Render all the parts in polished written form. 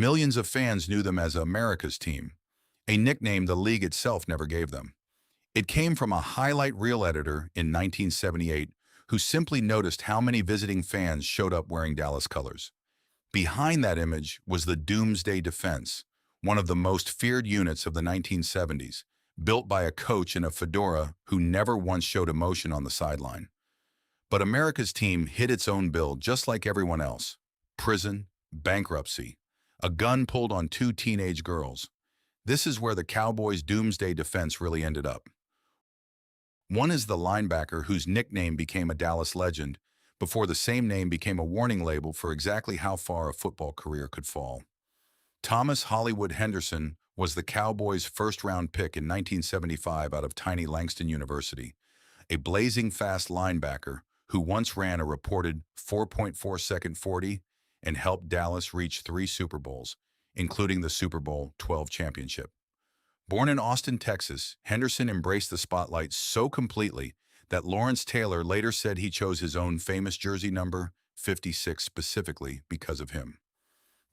Millions of fans knew them as America's team, a nickname the league itself never gave them. It came from a highlight reel editor in 1978 who simply noticed how many visiting fans showed up wearing Dallas colors. Behind that image was the Doomsday Defense, one of the most feared units of the 1970s, built by a coach in a fedora who never once showed emotion on the sideline. But America's team hit its own bill just like everyone else. Prison, bankruptcy, a gun pulled on two teenage girls. This is where the Cowboys' Doomsday Defense really ended up. One is the linebacker whose nickname became a Dallas legend before the same name became a warning label for exactly how far a football career could fall. Thomas Hollywood Henderson was the Cowboys' first-round pick in 1975 out of tiny Langston University, a blazing fast linebacker who once ran a reported 4.4-second 40 and helped Dallas reach 3 Super Bowls, including the Super Bowl XII championship. Born in Austin, Texas, Henderson embraced the spotlight so completely that Lawrence Taylor later said he chose his own famous jersey number, 56, specifically because of him.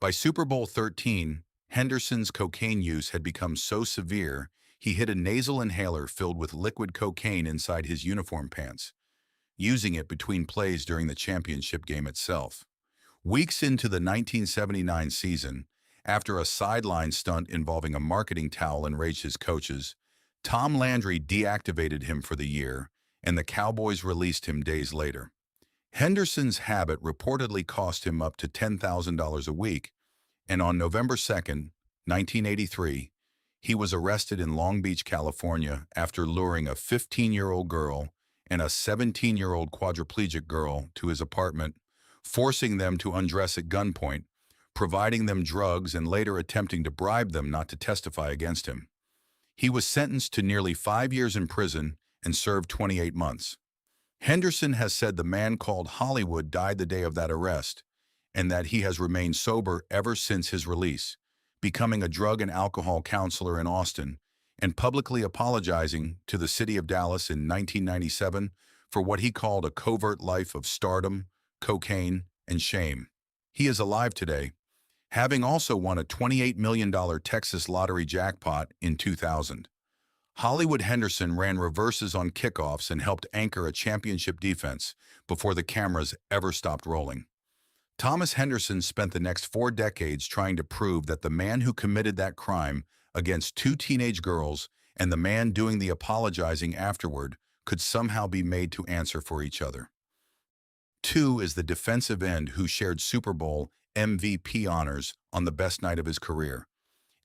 By Super Bowl XIII, Henderson's cocaine use had become so severe he hid a nasal inhaler filled with liquid cocaine inside his uniform pants, using it between plays during the championship game itself. Weeks into the 1979 season, after a sideline stunt involving a marketing towel enraged his coaches, Tom Landry deactivated him for the year, and the Cowboys released him days later. Henderson's habit reportedly cost him up to $10,000 a week, and on November 2, 1983, he was arrested in Long Beach, California after luring a 15-year-old girl and a 17-year-old quadriplegic girl to his apartment, forcing them to undress at gunpoint, providing them drugs, and later attempting to bribe them not to testify against him. He was sentenced to nearly 5 years in prison and served 28 months. Henderson has said the man called Hollywood died the day of that arrest, and that he has remained sober ever since his release, becoming a drug and alcohol counselor in Austin, and publicly apologizing to the city of Dallas in 1997 for what he called a covert life of stardom, cocaine, and shame. He is alive today, having also won a $28 million Texas lottery jackpot in 2000. Hollywood Henderson ran reverses on kickoffs and helped anchor a championship defense before the cameras ever stopped rolling. Thomas Henderson spent the next 4 decades trying to prove that the man who committed that crime against 2 teenage girls and the man doing the apologizing afterward could somehow be made to answer for each other. 2 is the defensive end who shared Super Bowl MVP honors on the best night of his career,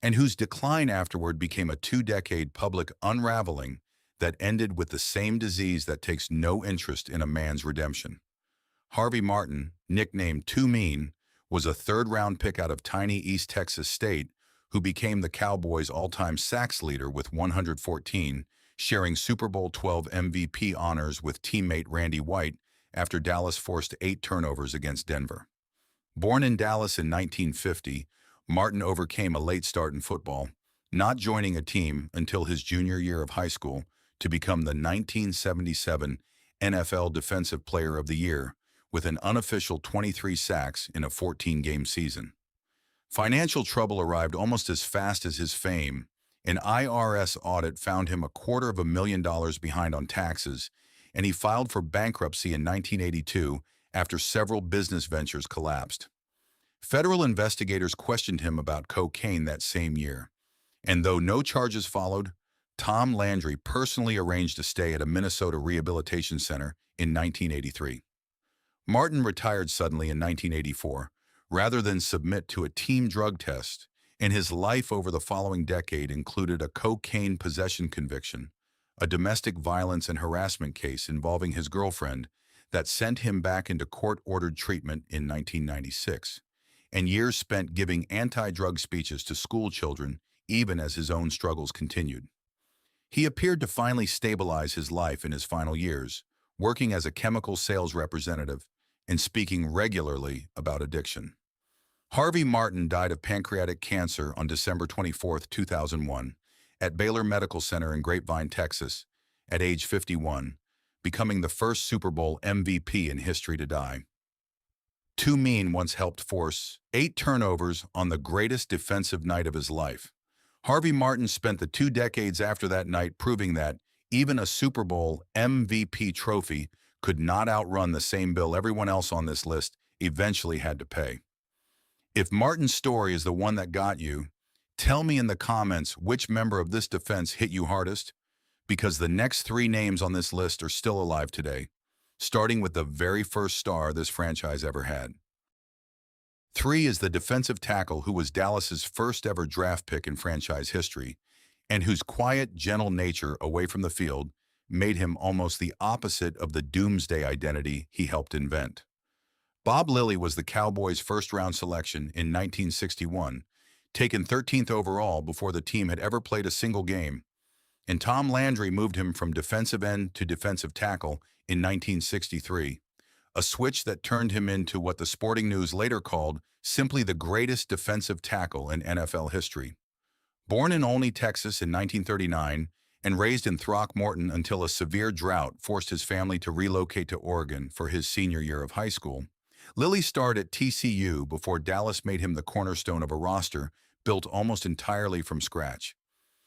and whose decline afterward became a 2-decade public unraveling that ended with the same disease that takes no interest in a man's redemption. Harvey Martin, nicknamed Too Mean, was a 3rd-round pick out of tiny East Texas State who became the Cowboys' all-time sacks leader with 114, sharing Super Bowl XII MVP honors with teammate Randy White after Dallas forced 8 turnovers against Denver. Born in Dallas in 1950, Martin overcame a late start in football, not joining a team until his junior year of high school to become the 1977 NFL Defensive Player of the Year with an unofficial 23 sacks in a 14-game season. Financial trouble arrived almost as fast as his fame. An IRS audit found him $250,000 behind on taxes, and he filed for bankruptcy in 1982 after several business ventures collapsed. Federal investigators questioned him about cocaine that same year, and though no charges followed, Tom Landry personally arranged a stay at a Minnesota rehabilitation center in 1983. Martin retired suddenly in 1984, rather than submit to a team drug test, and his life over the following decade included a cocaine possession conviction, a domestic violence and harassment case involving his girlfriend that sent him back into court-ordered treatment in 1996, and years spent giving anti-drug speeches to school children even as his own struggles continued. He appeared to finally stabilize his life in his final years, working as a chemical sales representative and speaking regularly about addiction. Harvey Martin died of pancreatic cancer on December 24, 2001, at Baylor Medical Center in Grapevine, Texas, at age 51, becoming the first Super Bowl MVP in history to die. Too Mean once helped force 8 turnovers on the greatest defensive night of his life. Harvey Martin spent the 2 decades after that night proving that even a Super Bowl MVP trophy could not outrun the same bill everyone else on this list eventually had to pay. If Martin's story is the one that got you, tell me in the comments which member of this defense hit you hardest, because the next 3 names on this list are still alive today, starting with the very first star this franchise ever had. 3 is the defensive tackle who was Dallas's first ever draft pick in franchise history, and whose quiet, gentle nature away from the field made him almost the opposite of the doomsday identity he helped invent. Bob Lilly was the Cowboys' first-round selection in 1961, taken 13th overall before the team had ever played a single game, and Tom Landry moved him from defensive end to defensive tackle in 1963, a switch that turned him into what the Sporting News later called simply the greatest defensive tackle in NFL history. Born in Olney, Texas in 1939 and raised in Throckmorton until a severe drought forced his family to relocate to Oregon for his senior year of high school, Lilly starred at TCU before Dallas made him the cornerstone of a roster built almost entirely from scratch.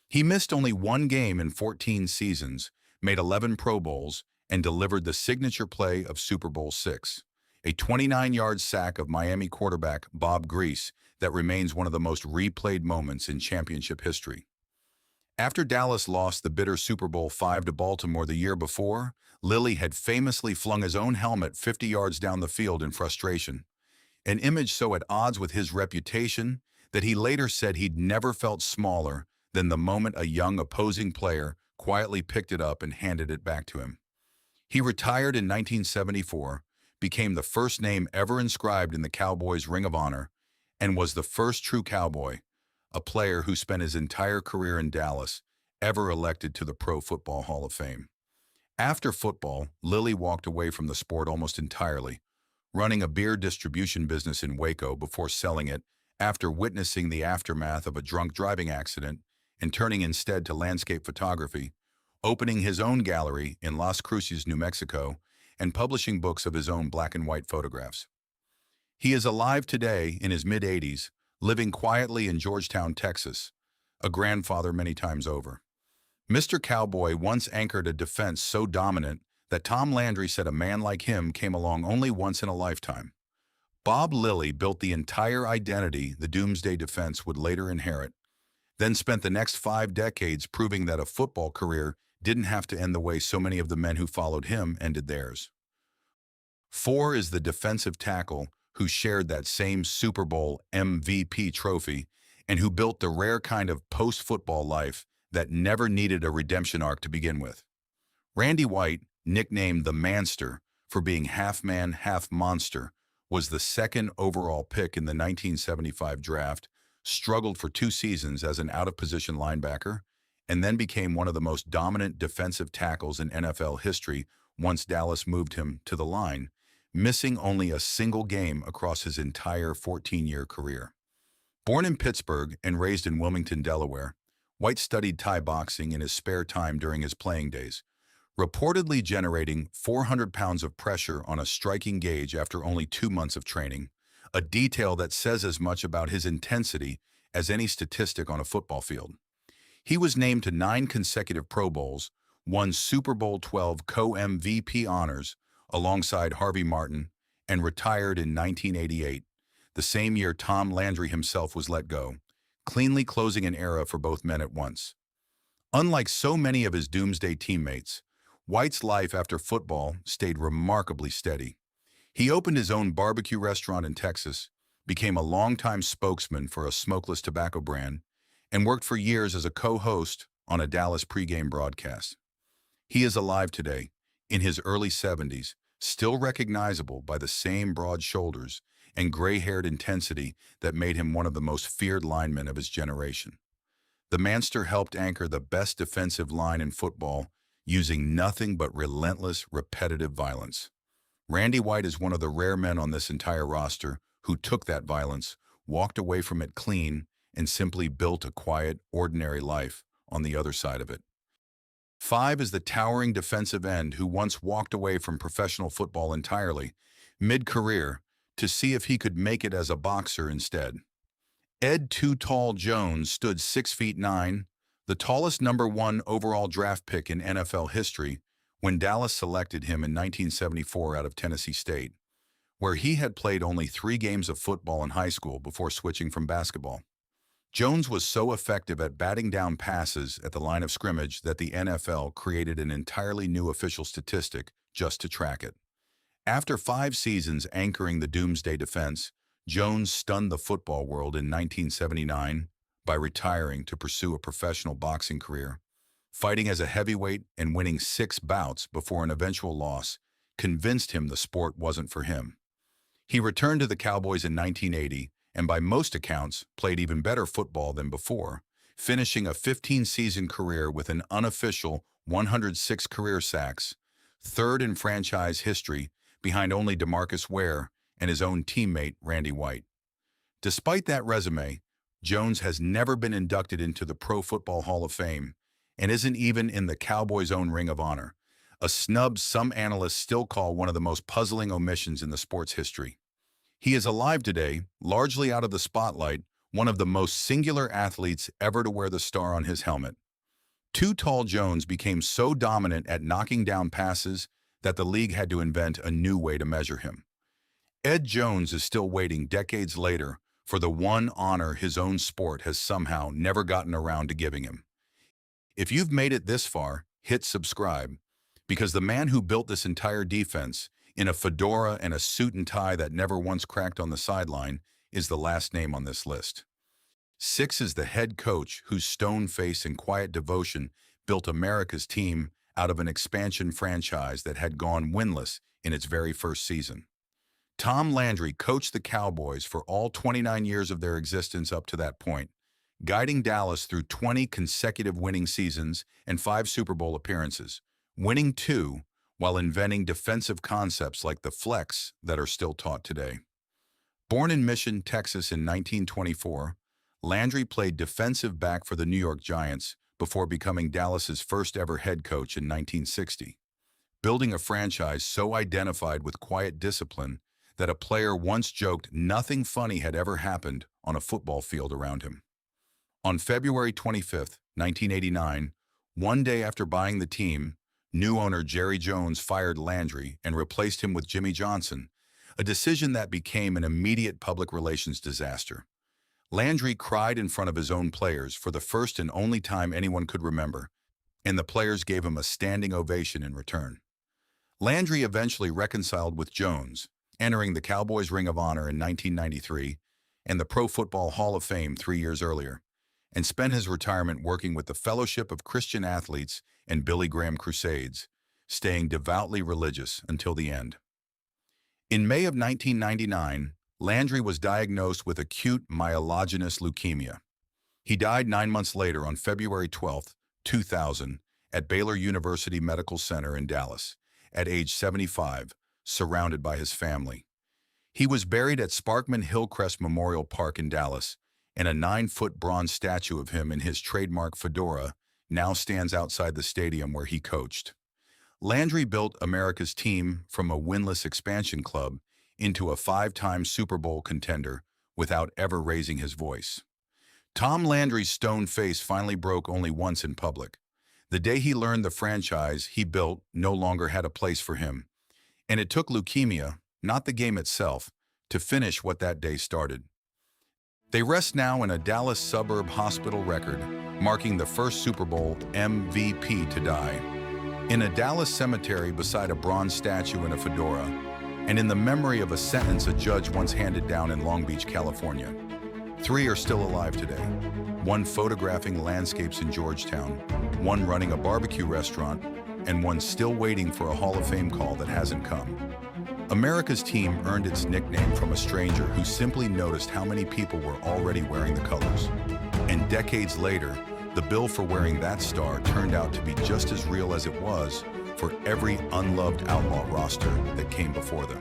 He missed only 1 game in 14 seasons, made 11 Pro Bowls, and delivered the signature play of Super Bowl VI, a 29-yard sack of Miami quarterback Bob Grease that remains one of the most replayed moments in championship history. After Dallas lost the bitter Super Bowl V to Baltimore the year before, Lilly had famously flung his own helmet 50 yards down the field in frustration, an image so at odds with his reputation that he later said he'd never felt smaller than the moment a young opposing player quietly picked it up and handed it back to him. He retired in 1974, became the first name ever inscribed in the Cowboys' Ring of Honor, and was the first true Cowboy, a player who spent his entire career in Dallas, ever elected to the Pro Football Hall of Fame. After football, Lilly walked away from the sport almost entirely, running a beer distribution business in Waco before selling it after witnessing the aftermath of a drunk driving accident and turning instead to landscape photography, opening his own gallery in Las Cruces, New Mexico, and publishing books of his own black and white photographs. He is alive today in his mid-80s, living quietly in Georgetown, Texas, a grandfather many times over. Mr. Cowboy once anchored a defense so dominant that Tom Landry said a man like him came along only once in a lifetime. Bob Lilly built the entire identity the Doomsday Defense would later inherit, then spent the next 5 decades proving that a football career didn't have to end the way so many of the men who followed him ended theirs. 4 is the defensive tackle who shared that same Super Bowl MVP trophy and who built the rare kind of post-football life that never needed a redemption arc to begin with. Randy White, nicknamed the Manster for being half man, half monster, was the 2nd overall pick in the 1975 draft, struggled for 2 seasons as an out-of-position linebacker, and then became one of the most dominant defensive tackles in NFL history once Dallas moved him to the line, missing only a single game across his entire 14-year career. Born in Pittsburgh and raised in Wilmington, Delaware, White studied Thai boxing in his spare time during his playing days, reportedly generating 400 pounds of pressure on a striking gauge after only 2 months of training, a detail that says as much about his intensity as any statistic on a football field. He was named to 9 consecutive Pro Bowls, won Super Bowl XII co-MVP honors alongside Harvey Martin, and retired in 1988, the same year Tom Landry himself was let go, cleanly closing an era for both men at once. Unlike so many of his doomsday teammates, White's life after football stayed remarkably steady. He opened his own barbecue restaurant in Texas, became a longtime spokesman for a smokeless tobacco brand, and worked for years as a co-host on a Dallas pregame broadcast. He is alive today, in his early 70s, still recognizable by the same broad shoulders and gray-haired intensity that made him one of the most feared linemen of his generation. The Manster helped anchor the best defensive line in football, using nothing but relentless, repetitive violence. Randy White is one of the rare men on this entire roster who took that violence, walked away from it clean, and simply built a quiet, ordinary life on the other side of it. 5 is the towering defensive end who once walked away from professional football entirely, mid-career, to see if he could make it as a boxer instead. Ed Too Tall Jones stood 6 feet 9, the tallest #1 overall draft pick in NFL history, when Dallas selected him in 1974 out of Tennessee State, where he had played only 3 games of football in high school before switching from basketball. Jones was so effective at batting down passes at the line of scrimmage that the NFL created an entirely new official statistic just to track it. After 5 seasons anchoring the Doomsday Defense, Jones stunned the football world in 1979 by retiring to pursue a professional boxing career. Fighting as a heavyweight and winning 6 bouts before an eventual loss convinced him the sport wasn't for him. He returned to the Cowboys in 1980 and by most accounts played even better football than before, finishing a 15-season career with an unofficial 106 career sacks, 3rd in franchise history behind only DeMarcus Ware and his own teammate Randy White. Despite that resume, Jones has never been inducted into the Pro Football Hall of Fame and isn't even in the Cowboys' own Ring of Honor, a snub some analysts still call one of the most puzzling omissions in the sport's history. He is alive today, largely out of the spotlight, one of the most singular athletes ever to wear the star on his helmet. Too Tall Jones became so dominant at knocking down passes that the league had to invent a new way to measure him. Ed Jones is still waiting decades later for the one honor his own sport has somehow never gotten around to giving him. If you've made it this far, hit subscribe, because the man who built this entire defense in a fedora and a suit and tie that never once cracked on the sideline is the last name on this list. 6 is the head coach whose stone face and quiet devotion built America's team out of an expansion franchise that had gone winless in its very first season. Tom Landry coached the Cowboys for all 29 years of their existence up to that point, guiding Dallas through 20 consecutive winning seasons and 5 Super Bowl appearances, winning 2 while inventing defensive concepts like the flex that are still taught today. Born in Mission, Texas in 1924, Landry played defensive back for the New York Giants before becoming Dallas's first ever head coach in 1960, building a franchise so identified with quiet discipline that a player once joked nothing funny had ever happened on a football field around him. On February 25, 1989, one day after buying the team, new owner Jerry Jones fired Landry and replaced him with Jimmy Johnson, a decision that became an immediate public relations disaster. Landry cried in front of his own players for the first and only time anyone could remember, and the players gave him a standing ovation in return. Landry eventually reconciled with Jones, entering the Cowboys' Ring of Honor in 1993 and the Pro Football Hall of Fame 3 years earlier, and spent his retirement working with the Fellowship of Christian Athletes and Billy Graham Crusades, staying devoutly religious until the end. In May of 1999, Landry was diagnosed with acute myelogenous leukemia. He died 9 months later on February 12, 2000, at Baylor University Medical Center in Dallas, at age 75, surrounded by his family. He was buried at Sparkman Hillcrest Memorial Park in Dallas, and a 9-foot bronze statue of him in his trademark fedora now stands outside the stadium where he coached. Landry built America's team from a winless expansion club into a 5-time Super Bowl contender without ever raising his voice. Tom Landry's stone face finally broke only once in public. The day he learned the franchise he built no longer had a place for him, and it took leukemia, not the game itself, to finish what that day started. They rest now in a Dallas suburb hospital record, marking the first Super Bowl MVP to die, in a Dallas cemetery beside a bronze statue in a fedora, and in the memory of a sentence a judge once handed down in Long Beach, California. 3 are still alive today, 1 photographing landscapes in Georgetown, 1 running a barbecue restaurant, and 1 still waiting for a Hall of Fame call that hasn't come. America's team earned its nickname from a stranger who simply noticed how many people were already wearing the colors. And decades later, the bill for wearing that star turned out to be just as real as it was for every unloved outlaw roster that came before them.